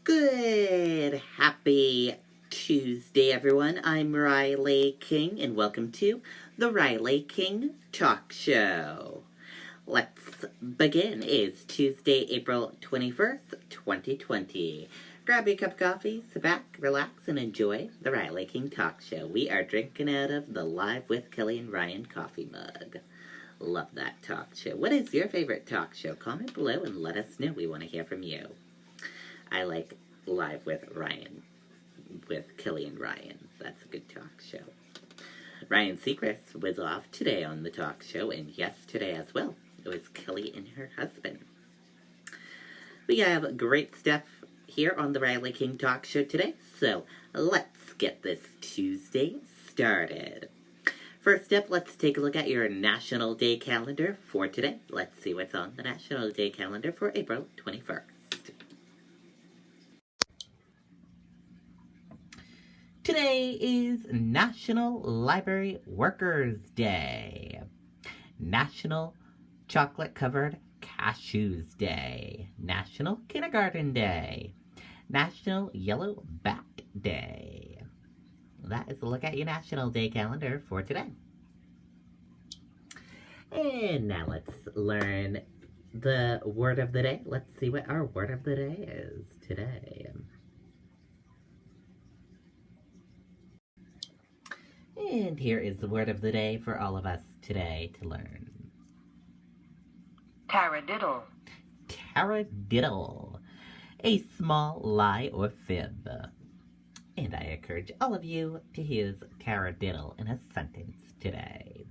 Good, happy Tuesday, everyone. I'm Riley King, and welcome to the Riley King Talk Show. Let's begin. It's Tuesday, April 21st, 2020. Grab your cup of coffee, sit back, relax, and enjoy the Riley King Talk Show. We are drinking out of the Live with Kelly and Ryan coffee mug. Love that talk show. What is your favorite talk show? Comment below and let us know. We want to hear from you. I like Live with Kelly and Ryan. That's a good talk show. Ryan Seacrest was off today on the talk show, and yesterday as well. It was Kelly and her husband. We have great stuff here on the Riley King Talk Show today, so let's get this Tuesday started. First up, let's take a look at your National Day calendar for today. Let's see what's on the National Day calendar for April 21st. Today is National Library Workers' Day, National Chocolate-Covered Cashews Day, National Kindergarten Day, National Yellow Bat Day. That is a look at your National Day calendar for today. And now let's learn the word of the day. Let's see what our word of the day is today. And here is the word of the day for all of us today to learn. Taradiddle. Taradiddle. A small lie or fib. And I encourage all of you to use taradiddle in a sentence today.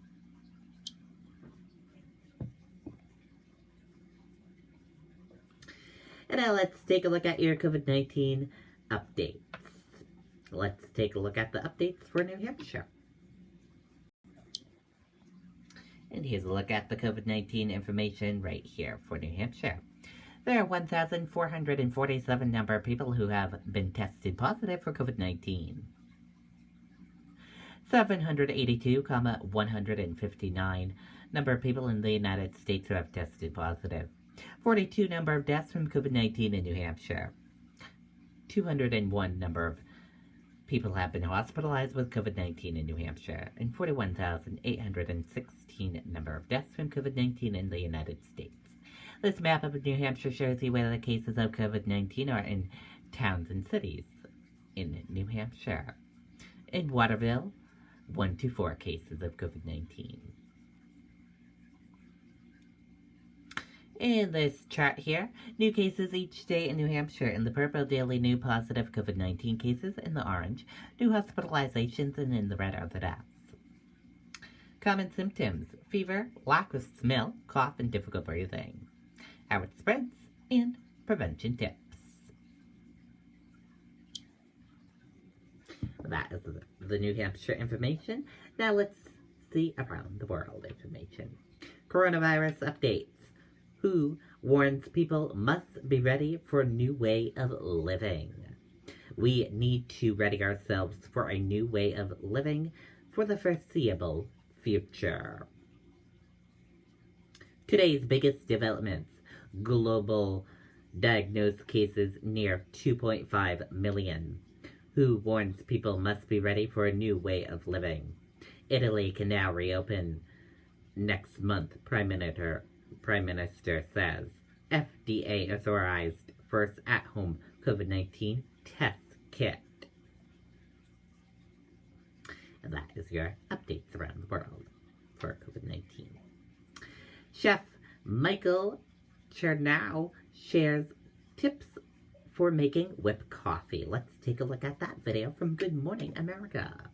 And now let's take a look at your COVID-19 updates. Let's take a look at the updates for New Hampshire. And here's a look at the COVID-19 information right here for New Hampshire. There are 1,447 number of people who have been tested positive for COVID-19. 782,159 number of people in the United States who have tested positive. 42 number of deaths from COVID-19 in New Hampshire. 201 number of people have been hospitalized with COVID-19 in New Hampshire, and 41,816 number of deaths from COVID-19 in the United States. This map of New Hampshire shows you where the cases of COVID-19 are in towns and cities in New Hampshire. In Waterville, 1 to 4 cases of COVID-19. In this chart here, new cases each day in New Hampshire. In the purple, daily new positive COVID-19 cases. In the orange, new hospitalizations, and in the red are the deaths. Common symptoms: fever, lack of smell, cough, and difficult breathing. How it spreads, and prevention tips. That is the New Hampshire information. Now let's see around the world information. Coronavirus updates. WHO warns people must be ready for a new way of living. We need to ready ourselves for a new way of living for the foreseeable future. Today's biggest developments: global diagnosed cases near 2.5 million. WHO warns people must be ready for a new way of living. Italy can now reopen next month, Prime Minister says. FDA authorized first at-home COVID-19 test kit. And that is your updates around the world for COVID-19. Chef Michael Chernow shares tips for making whipped coffee. Let's take a look at that video from Good Morning America.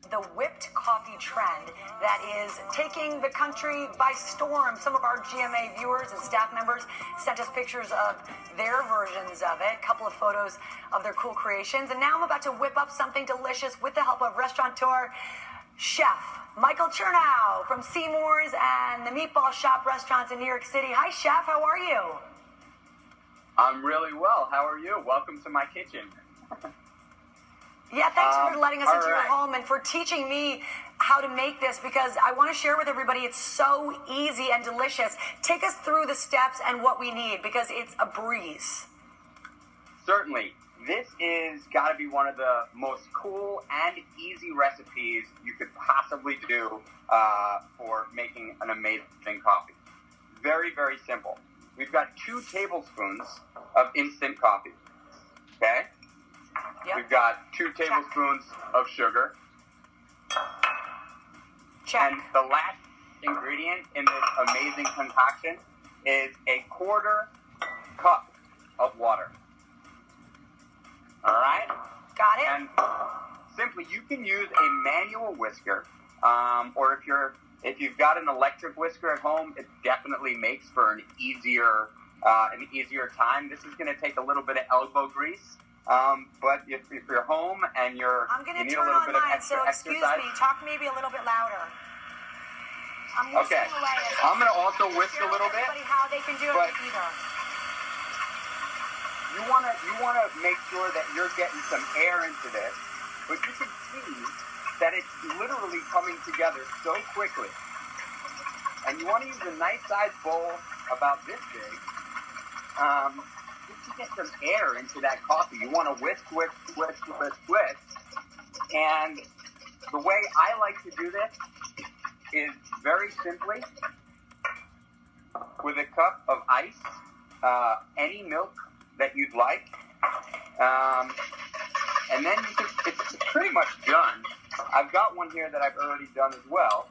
The whipped coffee trend that is taking the country by storm. Some of our GMA viewers and staff members sent us pictures of their versions of it, a couple of photos of their cool creations. And now I'm about to whip up something delicious with the help of restaurateur, Chef Michael Chernow from Seymour's and the Meatball Shop restaurants in New York City. Hi, Chef. How are you? I'm really well. How are you? Welcome to my kitchen. Yeah, thanks for letting us into your right. home and for teaching me how to make this, because I want to share with everybody it's so easy and delicious. Take us through the steps and what we need, because it's a breeze. Certainly. This is got to be one of the most cool and easy recipes you could possibly do for making an amazing coffee. Very, very simple. We've got 2 tablespoons of instant coffee. Okay? Yep. We've got 2 tablespoons of sugar. Check. And the last ingredient in this amazing concoction is a 1/4 cup of water. All right? Got it? And simply, you can use a manual whisker, or if you've got an electric whisker at home, it definitely makes for an easier time. This is going to take a little bit of elbow grease, but if you're home and I'm going you to need turn a little on bit of mine, extra so excuse exercise. me. Talk maybe a little bit louder. I'm whisking Okay. away. I'm going to also whisk a little bit. Everybody how they can do but- it either. You want to make sure that you're getting some air into this, but you can see that it's literally coming together so quickly. And you want to use a nice sized bowl about this big, just to get some air into that coffee. You want to whisk. And the way I like to do this is very simply with a cup of ice, any milk that you'd like, and then it's pretty much done. I've got one here that I've already done as well,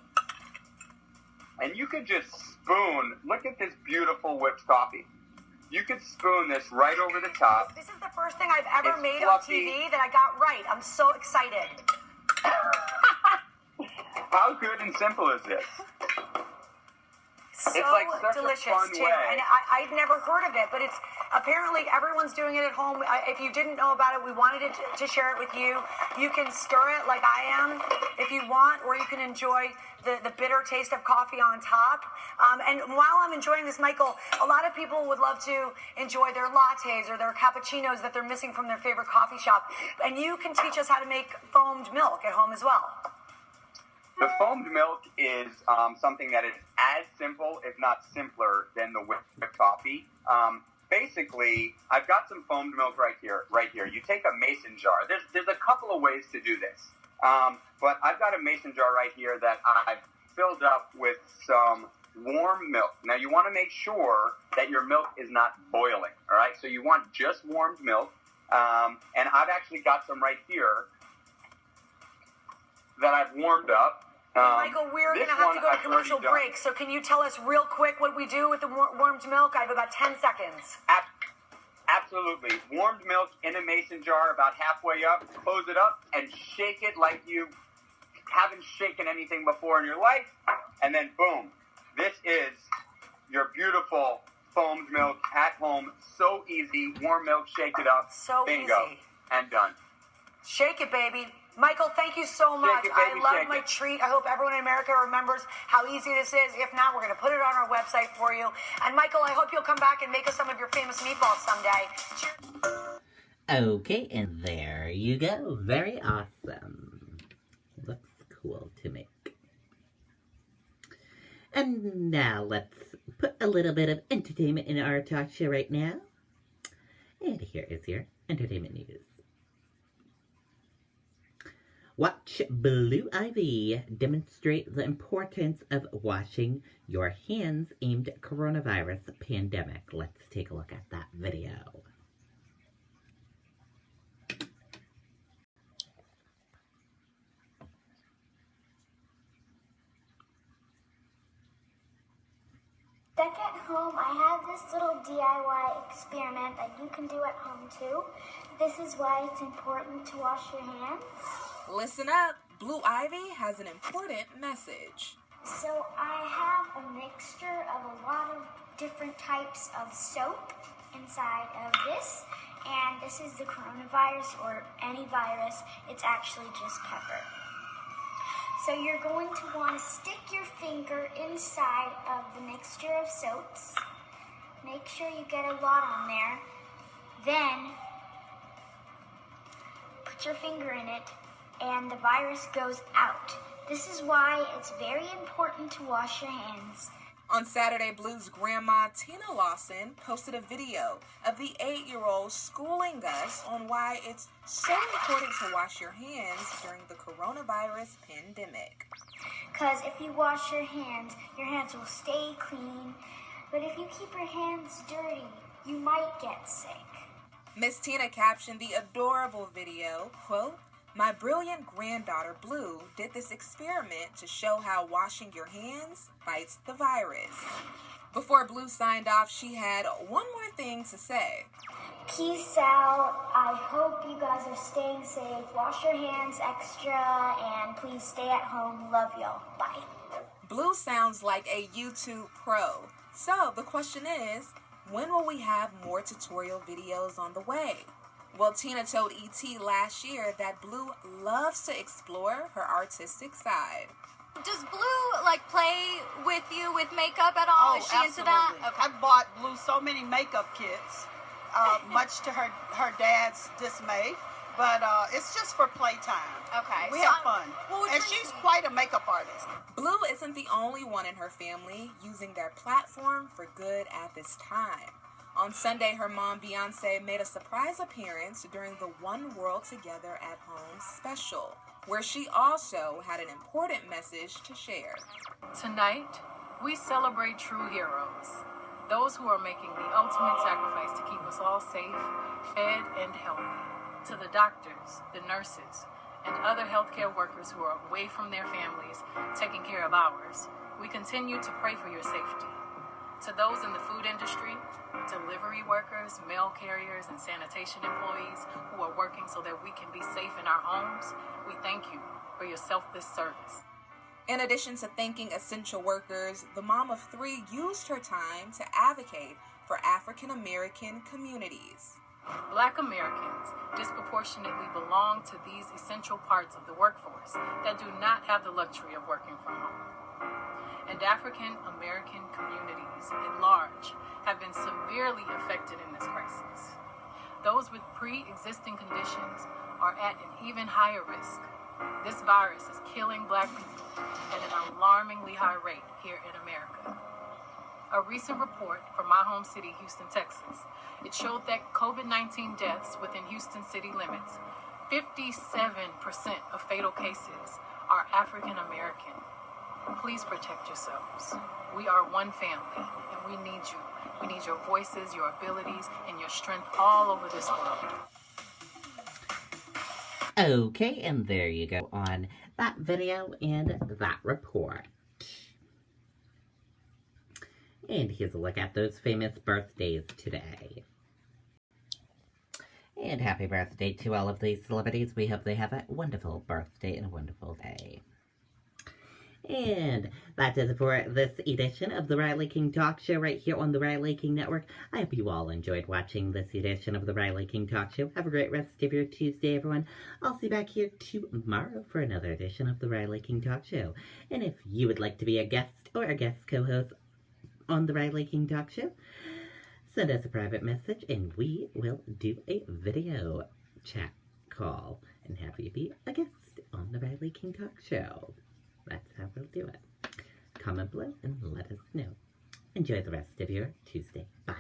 and you could just spoon. Look at this beautiful whipped coffee. You could spoon this right over the top. This is the first thing I've ever It's made fluffy. on TV that I got right. I'm so excited. How good and simple is this? So It's like such a delicious fun too, way. and I'd never heard of it, but it's apparently everyone's doing it at home. If you didn't know about it, we wanted to share it with you. You can stir it like I am if you want, or you can enjoy the bitter taste of coffee on top. And while I'm enjoying this, Michael, a lot of people would love to enjoy their lattes or their cappuccinos that they're missing from their favorite coffee shop, and you can teach us how to make foamed milk at home as well. The foamed milk is something that is as simple, if not simpler, than the whipped coffee. Basically, I've got some foamed milk right here. You take a mason jar. There's a couple of ways to do this, but I've got a mason jar right here that I've filled up with some warm milk. Now, you want to make sure that your milk is not boiling. All right, so you want just warmed milk, and I've actually got some right here that I've warmed up. Michael, we're going to have to go to commercial break, so can you tell us real quick what we do with the warmed milk? I have about 10 seconds. Absolutely. Warmed milk in a mason jar about halfway up. Close it up and shake it like you haven't shaken anything before in your life. And then, boom, this is your beautiful foamed milk at home. So easy. Warm milk, shake it up. So bingo. easy. And done. Shake it, baby. Michael, thank you so much. Shake it, baby, I love shake my it. treat. I hope everyone in America remembers how easy this is. If not, we're going to put it on our website for you. And Michael, I hope you'll come back and make us some of your famous meatballs someday. Cheers. Okay, and there you go. Very awesome. Looks cool to make. And now let's put a little bit of entertainment in our talk show right now. And here is your entertainment news. Watch Blue Ivy demonstrate the importance of washing your hands aimed at coronavirus pandemic. Let's take a look at that video. Back at home, I have this little DIY experiment that you can do at home too. This is why it's important to wash your hands. Listen up, Blue Ivy has an important message. So I have a mixture of a lot of different types of soap inside of this. And this is the coronavirus or any virus. It's actually just pepper. So you're going to want to stick your finger inside of the mixture of soaps. Make sure you get a lot on there. Then put put your finger in it and the virus goes out. This is why it's very important to wash your hands. On Saturday, Blue's grandma, Tina Lawson, posted a video of the 8-year-old schooling us on why it's so important to wash your hands during the coronavirus pandemic. Because if you wash your hands will stay clean. But if you keep your hands dirty, you might get sick. Miss Tina captioned the adorable video, quote, "My brilliant granddaughter, Blue, did this experiment to show how washing your hands fights the virus." Before Blue signed off, she had one more thing to say. Peace out. I hope you guys are staying safe. Wash your hands extra and please stay at home. Love y'all. Bye. Blue sounds like a YouTube pro. So the question is, when will we have more tutorial videos on the way? Well, Tina told ET last year that Blue loves to explore her artistic side. Does Blue, play with you with makeup at all? Is she into that? Okay. I bought Blue so many makeup kits, much to her dad's dismay. But it's just for playtime. Okay. We have fun. And she's quite a makeup artist. Blue isn't the only one in her family using their platform for good at this time. On Sunday, her mom, Beyonce, made a surprise appearance during the One World Together at Home special, where she also had an important message to share. Tonight, we celebrate true heroes, those who are making the ultimate sacrifice to keep us all safe, fed, and healthy. To the doctors, the nurses, and other healthcare workers who are away from their families, taking care of ours, we continue to pray for your safety. To those in the food industry, delivery workers, mail carriers, and sanitation employees who are working so that we can be safe in our homes, we thank you for your selfless service. In addition to thanking essential workers, the mom of 3 used her time to advocate for African American communities. Black Americans disproportionately belong to these essential parts of the workforce that do not have the luxury of working from home. And African American communities at large have been severely affected in this crisis. Those with pre-existing conditions are at an even higher risk. This virus is killing Black people at an alarmingly high rate here in America. A recent report from my home city, Houston, Texas, it showed that COVID-19 deaths within Houston city limits, 57% of fatal cases are African American. Please protect yourselves. We are one family, and we need you. We need your voices, your abilities, and your strength all over this world. Okay, and there you go on that video and that report. And here's a look at those famous birthdays today. And happy birthday to all of these celebrities. We hope they have a wonderful birthday and a wonderful day. And that does it for this edition of the Riley King Talk Show right here on the Riley King Network. I hope you all enjoyed watching this edition of the Riley King Talk Show. Have a great rest of your Tuesday, everyone. I'll see you back here tomorrow for another edition of the Riley King Talk Show. And if you would like to be a guest or a guest co-host on the Riley King Talk Show, send us a private message and we will do a video chat call and have you be a guest on the Riley King Talk Show. That's how we'll do it. Comment below and let us know. Enjoy the rest of your Tuesday. Bye.